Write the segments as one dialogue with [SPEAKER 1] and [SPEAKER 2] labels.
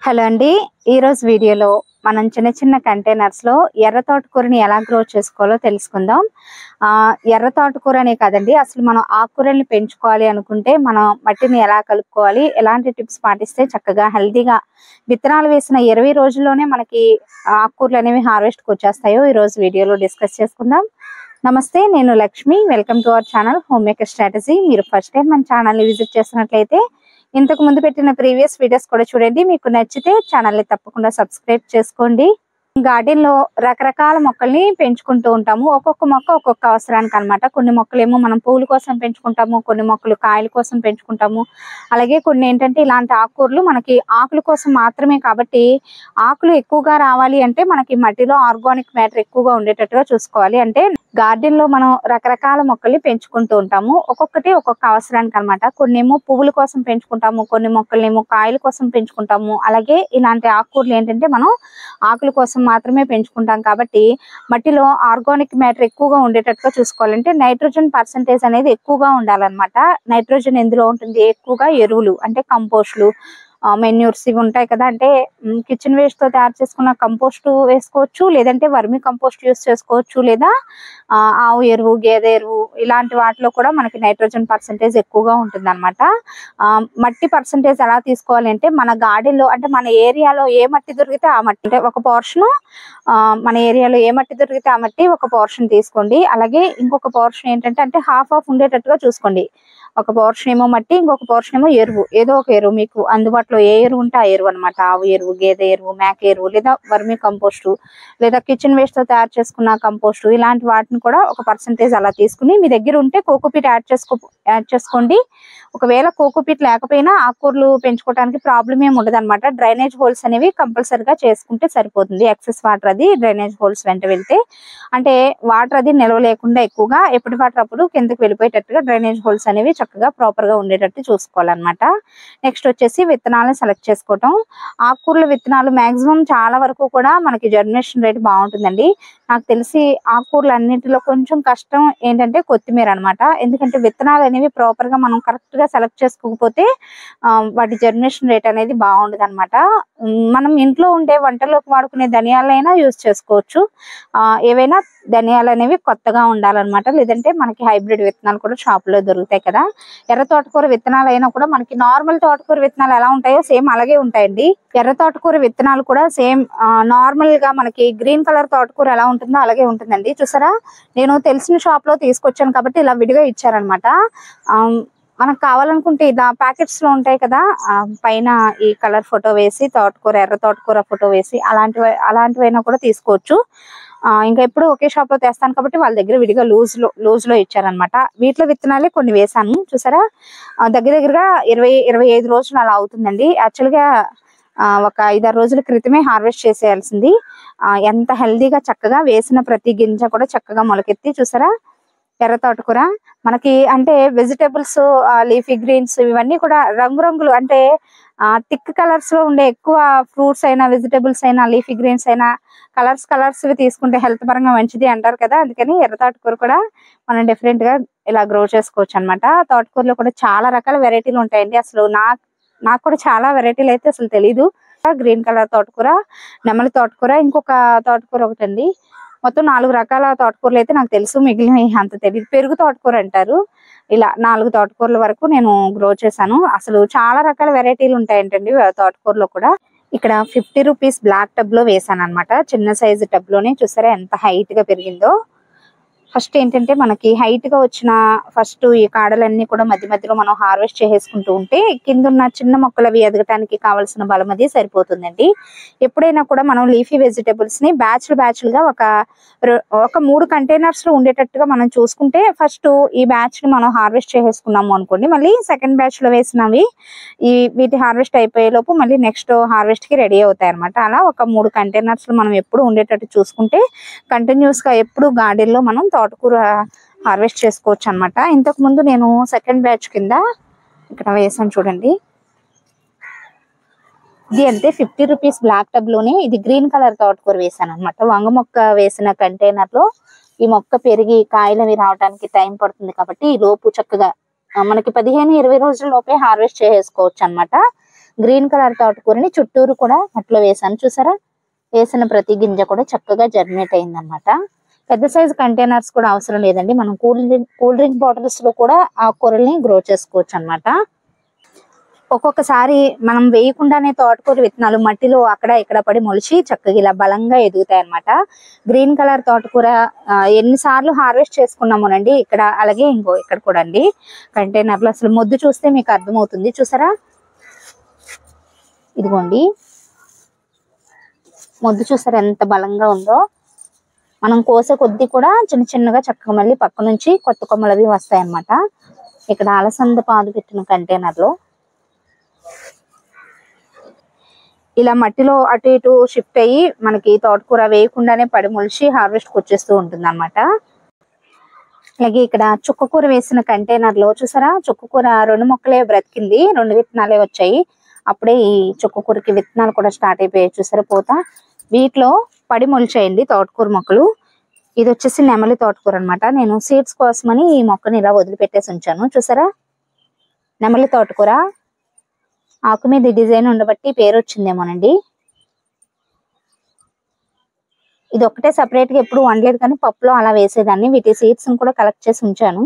[SPEAKER 1] Hello అండి, ఈరోజు వీడియోలో మనం చిన్న చిన్న కంటైనర్స్లో ఎర్ర తోటకూరని ఎలా గ్రో చేసుకోవాలో తెలుసుకుందాం. ఎర్ర తోటకూర అనే కాదండి, అసలు మనం ఆకుకూరల్ని పెంచుకోవాలి అనుకుంటే మనం మట్టిని ఎలా కలుపుకోవాలి, ఎలాంటి టిప్స్ పాటిస్తే చక్కగా హెల్తీగా విత్తనాలు వేసిన 20 రోజుల్లోనే మనకి ఆకుకూరలు అనేవి హార్వెస్ట్కి వచ్చేస్తాయో ఈరోజు వీడియోలో డిస్కస్ చేసుకుందాం. నమస్తే, నేను Lakshmi. Welcome to our channel home maker strategy. మీరు ఫస్ట్ టైం మన ఛానల్ని విజిట్ చేసినట్లయితే ఇంతకు ముందు పెట్టిన ప్రీవియస్ వీడియోస్ కూడా చూడండి. మీకు నచ్చితే ఛానల్ని తప్పకుండా సబ్స్క్రైబ్ చేసుకోండి. గార్డెన్ లో రకరకాల మొక్కల్ని పెంచుకుంటూ ఉంటాము. ఒక్కొక్క మొక్క ఒక్కొక్క అవసరానికి అన్నమాట. కొన్ని మొక్కలేమో మనం పూల కోసం పెంచుకుంటాము, కొన్ని మొక్కలు కాయల కోసం పెంచుకుంటాము. అలాగే కొన్ని ఏంటంటే ఇలాంటి ఆకుకూరలు మనకి ఆకుల కోసం మాత్రమే. కాబట్టి ఆకులు ఎక్కువగా రావాలి అంటే మనకి మట్టిలో ఆర్గానిక్ మ్యాటర్ ఎక్కువగా ఉండేటట్టుగా చూసుకోవాలి. అంటే గార్డెన్ లో మనం రకరకాల మొక్కల్ని పెంచుకుంటూ ఉంటాము, ఒక్కొక్కటి ఒక్కొక్క అవసరానికి అనమాట. కొన్ని ఏమో పువ్వుల కోసం పెంచుకుంటాము, కొన్ని మొక్కలనేమో కాయల కోసం పెంచుకుంటాము. అలాగే ఇలాంటి ఆకుకూరలు ఏంటంటే మనం ఆకుల కోసం మాత్రమే పెంచుకుంటాం. కాబట్టి మట్టిలో ఆర్గానిక్ మ్యాటర్ ఎక్కువగా ఉండేటట్టుగా చూసుకోవాలంటే నైట్రోజన్ పర్సెంటేజ్ అనేది ఎక్కువగా ఉండాలన్నమాట. నైట్రోజన్ ఎందులో ఉంటుంది? ఎక్కువగా ఎరువులు అంటే కంపోస్ట్లు, మెన్యూర్స్ ఇవి ఉంటాయి కదా. అంటే కిచెన్ వేస్ట్ తో తయారు చేసుకున్న కంపోస్ట్ వేసుకోవచ్చు, లేదంటే వర్మి కంపోస్ట్ యూస్ చేసుకోవచ్చు, లేదా ఆవు ఎరువు, గేదె ఎరువు ఇలాంటి వాటిలో కూడా మనకి నైట్రోజన్ పర్సెంటేజ్ ఎక్కువగా ఉంటుంది అనమాట. మట్టి పర్సెంటేజ్ ఎలా తీసుకోవాలి అంటే మన గార్డెన్ లో అంటే మన ఏరియాలో ఏ మట్టి దొరికితే ఆ మట్టి, అంటే ఒక పోర్షన్ మన ఏరియాలో ఏ మట్టి దొరికితే ఆ మట్టి ఒక పోర్షన్ తీసుకోండి. అలాగే ఇంకొక పోర్షన్ ఏంటంటే అంటే హాఫ్ ఆఫ్ ఉండేటట్టుగా చూసుకోండి. ఒక పోర్షన్ ఏమో మట్టి, ఇంకొక పోర్షన్ ఏమో ఎరువు. ఏదో ఒక ఎరువు మీకు అందుబాటులో ఏ ఎరువు ఉంటే ఆ ఎరువు అనమాట. ఆవు ఎరువు, గేదె ఎరువు, మేక ఎరువు, లేదా వర్మి కంపోస్టు, లేదా కిచెన్ వేస్ట్ తో తయారు చేసుకున్న కంపోస్టు, ఇలాంటి వాటిని కూడా ఒక పర్సెంటేజ్ అలా తీసుకుని మీ దగ్గర ఉంటే కోకోపీట్ యాడ్ చేసుకోండి. ఒకవేళ కోకోపీట్ లేకపోయినా ఆకుకూరలు పెంచుకోవడానికి ప్రాబ్లం ఏమి ఉండదు అనమాట. డ్రైనేజ్ హోల్స్ అనేవి కంపల్సరిగా చేసుకుంటే సరిపోతుంది. ఎక్సెస్ వాటర్ అది డ్రైనేజ్ హోల్స్ వెంట వెళ్తే, అంటే వాటర్ అది నిల్వ లేకుండా ఎక్కువగా ఎప్పటి వాటర్ అప్పుడు కిందకి వెళ్ళిపోయేటట్టుగా డ్రైనేజ్ హోల్స్ అనేవి చక్కగా ప్రాపర్ గా ఉండేటట్టు చూసుకోవాలన్నమాట. నెక్స్ట్ వచ్చేసి విత్తనాలను సెలెక్ట్ చేసుకోవటం. ఆకుకూరల విత్తనాలు మాక్సిమం చాలా వరకు కూడా మనకి జర్మినేషన్ రేట్ బాగుంటుందండి. నాకు తెలిసి ఆకుకూరలు అన్నింటిలో కొంచెం కష్టం ఏంటంటే కొత్తిమీర అనమాట. ఎందుకంటే విత్తనాలు అనేవి ప్రాపర్ గా మనం కరెక్ట్ గా సెలెక్ట్ చేసుకోకపోతే వాటి జర్మినేషన్ రేట్ అనేది బాగుండదు అనమాట. మనం ఇంట్లో ఉండే వంటల్లోకి వాడుకునే ధనియాలైనా యూజ్ చేసుకోవచ్చు. ఏవైనా ధనియాలు అనేవి కొత్తగా ఉండాలన్నమాట. లేదంటే మనకి హైబ్రిడ్ విత్తనాలు కూడా షాప్ లో దొరుకుతాయి కదా. ఎర్ర తోటకూర విత్తనాలు అయినా కూడా మనకి నార్మల్ తోటకూర విత్తనాలు ఎలా ఉంటాయో సేమ్ అలాగే ఉంటాయండి. ఎర్ర తోటకూర విత్తనాలు కూడా సేమ్ నార్మల్ గా మనకి గ్రీన్ కలర్ తోటకూర ఎలా ఉంటుందో అలాగే ఉంటుందండి. చూసారా, నేను తెలిసిన షాప్ లో తీసుకొచ్చాను కాబట్టి ఇలా విడిగా ఇచ్చారనమాట. మనకు కావాలనుకుంటే ఇలా ప్యాకెట్స్ లో ఉంటాయి కదా, పైన ఈ కలర్ ఫోటో వేసి తోటకూర, ఎర్ర తోటకూర ఫోటో వేసి అలాంటివైనా కూడా తీసుకోవచ్చు. ఇంకా ఎప్పుడు ఒకే షాప్ లో తెస్తాను కాబట్టి వాళ్ళ దగ్గర విడిగా లూజ్ లో ఇచ్చారనమాట. వీటిలో విత్తనాలే కొన్ని వేసాను. చూసారా, దగ్గరగా 20-25 రోజులు అలా అవుతుందండి. యాక్చువల్ గా ఒక 5-6 రోజుల క్రితమే హార్వెస్ట్ చేసేయాల్సింది. ఎంత హెల్దీగా చక్కగా వేసిన ప్రతి గింజ కూడా చక్కగా మొలకెత్తి, చూసారా ఎర్ర తోటకూర మనకి అంటే వెజిటేబుల్స్, లీఫీ గ్రీన్స్ ఇవన్నీ కూడా రంగురంగులు అంటే థిక్ కలర్స్ లో ఉండే ఎక్కువ ఫ్రూట్స్ అయినా, వెజిటేబుల్స్ అయినా, లీఫీ గ్రీన్స్ అయినా కలర్స్ తీసుకుంటే హెల్త్ పరంగా మంచిది అంటారు కదా. అందుకని ఎర్ర తోటకూర కూడా మనం డిఫరెంట్ గా ఇలా గ్రో చేసుకోవచ్చు అనమాట. తోటకూరలో కూడా చాలా రకాల వెరైటీలు ఉంటాయండి. అసలు నాకు కూడా చాలా వెరైటీలు అయితే అసలు తెలీదు. గ్రీన్ కలర్ తోటకూర, నెమలి తోటకూర, ఇంకొక తోటకూర ఒకటండి. మొత్తం 4 రకాల తోటకూరలు అయితే నాకు తెలుసు, మిగిలిన అంత తెలియదు. పెరుగు తోటకూర అంటారు. ఇలా 4 తోటకూరల వరకు నేను గ్రో చేశాను. అసలు చాలా రకాల వెరైటీలు ఉంటాయంటండి తోటకూరలో కూడా. ఇక్కడ 50 రూపీస్ బ్లాక్ టబ్ లో వేసాను అనమాట. చిన్న సైజు టబ్ లోనే. చూసారా ఎంత హైట్ గా పెరిగిందో. ఫస్ట్ ఏంటంటే మనకి హైట్ గా వచ్చిన ఫస్ట్ ఈ కాడలన్నీ కూడా మధ్య మధ్యలో మనం హార్వెస్ట్ చేసేసుకుంటూ ఉంటే కింద ఉన్న చిన్న మొక్కలు అవి ఎదగటానికి కావాల్సిన బలం అది సరిపోతుందండి. ఎప్పుడైనా కూడా మనం లీఫీ వెజిటేబుల్స్ ని బ్యాచ్లు గా ఒక 3 కంటైనర్స్ లో ఉండేటట్టుగా మనం చూసుకుంటే, ఫస్ట్ ఈ బ్యాచ్ ని మనం హార్వెస్ట్ చేసేసుకున్నాము అనుకోండి, మళ్ళీ సెకండ్ బ్యాచ్ లో వేసినవి వీటి హార్వెస్ట్ అయిపోయే లోపు మళ్ళీ నెక్స్ట్ హార్వెస్ట్ కి రెడీ అవుతాయి అనమాట. అలా ఒక 3 కంటైనర్స్ లో మనం ఎప్పుడు ఉండేటట్టు చూసుకుంటే కంటిన్యూస్ గా ఎప్పుడు గార్డెన్ లో మనం తోటకూర హార్వెస్ట్ చేసుకోవచ్చు అనమాట. ఇంతకు ముందు నేను సెకండ్ బ్యాచ్ కింద ఇక్కడ వేసాను చూడండి. ఇది అంతే 50 రూపీస్ బ్లాక్ టబ్ లోనే ఇది గ్రీన్ కలర్ తోటకూర వేసాను అనమాట. వంగ మొక్క వేసిన కంటైనర్ లో ఈ మొక్క పెరిగి కాయలవి రావడానికి టైం పడుతుంది కాబట్టి ఈ లోపు చక్కగా మనకి 15-20 రోజుల లోపే హార్వెస్ట్ చేసుకోవచ్చు అనమాట. గ్రీన్ కలర్ తోటకూరని చుట్టూరు కూడా మట్టిలో వేసాను. చూసారా, వేసిన ప్రతి గింజ కూడా చక్కగా జర్మినేట్ అయింది అనమాట. పెద్ద సైజు కంటైనర్స్ కూడా అవసరం లేదండి. మనం కూల్ డ్రింక్ బాటిల్స్ లో కూడా ఆకుకూరల్ని గ్రో చేసుకోవచ్చు అనమాట. ఒక్కొక్కసారి మనం వేయకుండానే తోటకూర విత్తనాలు మట్టిలో అక్కడ ఇక్కడ పడి మొలిచి చక్కగా ఇలా బలంగా ఎదుగుతాయి అనమాట. గ్రీన్ కలర్ తోటకూర ఎన్నిసార్లు హార్వెస్ట్ చేసుకున్నామోనండి ఇక్కడ. అలాగే ఇక్కడ కూడా అండి కంటైనర్లు. అసలు మొద్దు చూస్తే మీకు అర్థమవుతుంది. చూసారా, ఇదిగోండి మొద్దు చూసారా ఎంత బలంగా ఉందో. మనం కోసే కొద్ది కూడా చిన్న చిన్నగా చక్కగా మళ్ళీ పక్క నుంచి కొత్త కొమ్మలు అవి వస్తాయి అన్నమాట. ఇక్కడ అలసంద పాదు పెట్టిన కంటైనర్ లో ఇలా మట్టిలో అటు ఇటు షిఫ్ట్ అయ్యి మనకి తోటకూర వేయకుండానే పడి మొలిచి హార్వెస్ట్ వచ్చేస్తూ ఉంటుంది అన్నమాట. అలాగే ఇక్కడ చుక్కకూర వేసిన కంటైనర్ లో చూసారా, చుక్కకూర 2 మొక్కలే బ్రతికింది, 2 విత్తనాలే వచ్చాయి. అప్పుడే ఈ చుక్కకూరకి విత్తనాలు కూడా స్టార్ట్ అయిపోయాయి. చూసారా పూత. వీటిలో పడి మొలిచాయండి తోటకూర మొక్కలు. ఇది వచ్చేసి నెమలి తోటకూర అనమాట. నేను సీడ్స్ కోసమని ఈ మొక్కని ఇలా వదిలిపెట్టేసి ఉంచాను. చూసారా, నెమలి తోటకూర. ఆకు మీద డిజైన్ ఉండబట్టి పేరు వచ్చిందేమోనండి. ఇది ఒక్కటే సపరేట్ గా ఎప్పుడు వండలేదు, కానీ పప్పులో అలా వేసేదాన్ని. వీటి సీడ్స్ కూడా కలెక్ట్ చేసి ఉంచాను.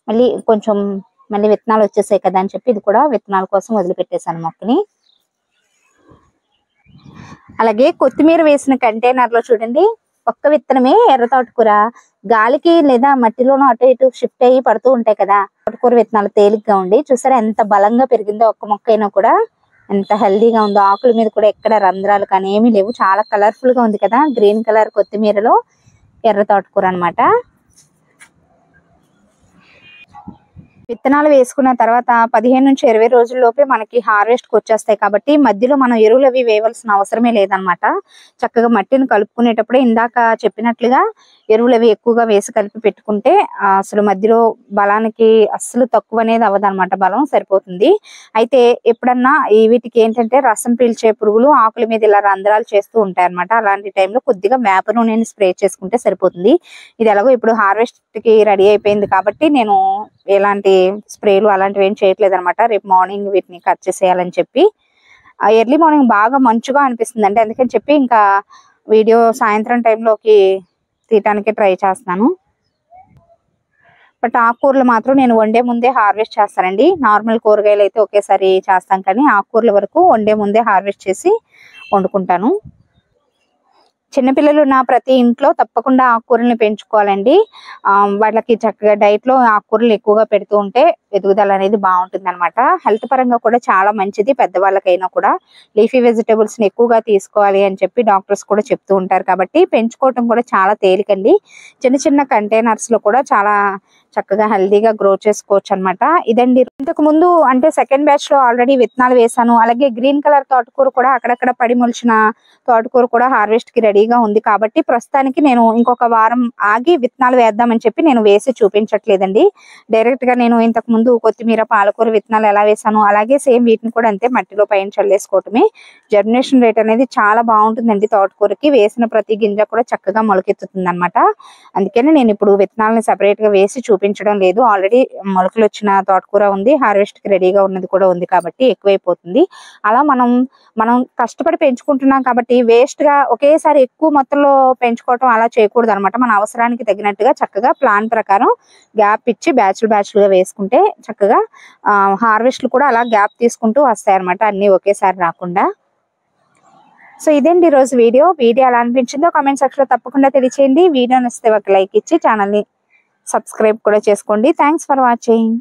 [SPEAKER 1] మళ్ళీ విత్తనాలు వచ్చేసాయి కదా అని చెప్పి ఇది కూడా విత్తనాల కోసం వదిలిపెట్టేశాను మొక్కని. అలాగే కొత్తిమీర వేసిన కంటైనర్ లో చూడండి, ఒక్క విత్తనమే ఎర్ర తోటకూర. గాలికి లేదా మట్టిలోనూ అటు ఇటు షిఫ్ట్ అయ్యి పడుతూ ఉంటాయి కదా, తోటకూర విత్తనాలు తేలిగ్గా ఉండి. చూసారా ఎంత బలంగా పెరిగిందో. ఒక్క మొక్క అయినా కూడా ఎంత హెల్దీగా ఉందో. ఆకుల మీద కూడా ఎక్కడ రంధ్రాలు కానీ ఏమీ లేవు. చాలా కలర్ఫుల్ గా ఉంది కదా. గ్రీన్ కలర్ కొత్తిమీరలో ఎర్ర తోటకూర అనమాట. విత్తనాలు వేసుకున్న తర్వాత 15 నుంచి 20 రోజుల్లోపే మనకి హార్వెస్ట్ కి వచ్చేస్తాయి. కాబట్టి మధ్యలో మనం ఎరువులు అవి వేయవలసిన అవసరమే లేదనమాట. చక్కగా మట్టిని కలుపుకునేటప్పుడే ఇందాక చెప్పినట్లుగా ఎరువులు అవి ఎక్కువగా వేసి కలిపి పెట్టుకుంటే అసలు మధ్యలో బలానికి అస్సలు తక్కువ అనేది అవ్వదన్నమాట. బలం సరిపోతుంది. అయితే ఎప్పుడన్నా వీటికి ఏంటంటే రసం పీల్చే పురుగులు ఆకుల మీద ఇలా రంధ్రాలు చేస్తూ ఉంటాయి అనమాట. అలాంటి టైంలో కొద్దిగా వేప నూనెని స్ప్రే చేసుకుంటే సరిపోతుంది. ఇది ఎలాగో ఇప్పుడు హార్వెస్ట్ కి రెడీ అయిపోయింది కాబట్టి నేను ఎలాంటి స్ప్రేలు అలాంటివి ఏం చేయట్లేదు అనమాట. రేపు మార్నింగ్ వీటిని కట్ చేసేయాలని చెప్పి. ఎర్లీ మార్నింగ్ బాగా మంచుగా అనిపిస్తుంది అండి, అందుకని చెప్పి ఇంకా వీడియో సాయంత్రం టైంలోకి తీయటానికి ట్రై చేస్తున్నాను. బట్ ఆకుకూరలు మాత్రం నేను వండే ముందే హార్వెస్ట్ చేస్తానండి. నార్మల్ కూరగాయలు అయితే ఒకేసారి చేస్తాం, కానీ ఆకుకూరల వరకు వండే ముందే హార్వెస్ట్ చేసి వండుకుంటాను. చిన్నపిల్లలు ఉన్న ప్రతి ఇంట్లో తప్పకుండా ఆకుకూరల్ని పెంచుకోవాలండి. వాళ్ళకి చక్కగా డైట్ లో ఆకుకూరలు ఎక్కువగా పెడుతూ ఉంటే ఎదుగుదల అనేది బాగుంటుంది అనమాట. హెల్త్ పరంగా కూడా చాలా మంచిది. పెద్దవాళ్ళకైనా కూడా లీఫీ వెజిటేబుల్స్ ని ఎక్కువగా తీసుకోవాలి అని చెప్పి డాక్టర్స్ కూడా చెప్తూ ఉంటారు. కాబట్టి పెంచుకోవటం కూడా చాలా తేలికండి. చిన్న చిన్న కంటైనర్స్ లో కూడా చాలా చక్కగా హెల్దీగా గ్రో చేసుకోవచ్చు అనమాట. ఇదండి. ఇంతకు ముందు అంటే సెకండ్ బ్యాచ్ లో ఆల్రెడీ విత్తనాలు వేసాను. అలాగే గ్రీన్ కలర్ తోటకూర కూడా అక్కడక్కడ పడి మొలిచిన తోటకూర కూడా హార్వెస్ట్ కి రెడీగా ఉంది. కాబట్టి ప్రస్తుతానికి నేను ఇంకొక వారం ఆగి విత్తనాలు వేద్దామని చెప్పి నేను వేసి చూపించట్లేదండి. డైరెక్ట్ గా నేను ఇంతకు ముందు కొత్తిమీర పాలకూర విత్తనాలు ఎలా వేసాను అలాగే సేమ్ వీటిని కూడా అంతే మట్టిలో పైన చల్లేసుకోవటమే. జర్మినేషన్ రేట్ అనేది చాలా బాగుంటుందండి తోటకూరకి. వేసిన ప్రతి గింజ కూడా చక్కగా మొలకెత్తుతుంది అనమాట. అందుకని నేను ఇప్పుడు విత్తనాలను సెపరేట్ గా వేసి చూపించడం లేదు. ఆల్రెడీ మొలకలు వచ్చిన తోటకూర ఉంది, హార్వెస్ట్ కి రెడీగా ఉన్నది కూడా ఉంది కాబట్టి ఎక్కువైపోతుంది. అలా మనం కష్టపడి పెంచుకుంటున్నాం కాబట్టి వేస్ట్ గా ఒకేసారి ఎక్కువ మొత్తంలో పెంచుకోవటం అలా చేయకూడదు అనమాట. మన అవసరానికి తగినట్టుగా చక్కగా ప్లాన్ ప్రకారం గ్యాప్ ఇచ్చి బ్యాచ్లుగా వేసుకుంటే చక్కగా హార్వెస్ట్లు కూడా అలా గ్యాప్ తీసుకుంటూ వస్తాయి అనమాట, అన్ని ఒకేసారి రాకుండా. సో ఇదేంటి ఈరోజు వీడియో ఎలా అనిపించిందో కామెంట్ సెక్షన్ లో తప్పకుండా తెలియచేయండి. వీడియో నచ్చితే ఒక లైక్ ఇచ్చి ఛానల్ ని సబ్స్క్రైబ్ కూడా చేసుకోండి. Thanks for watching.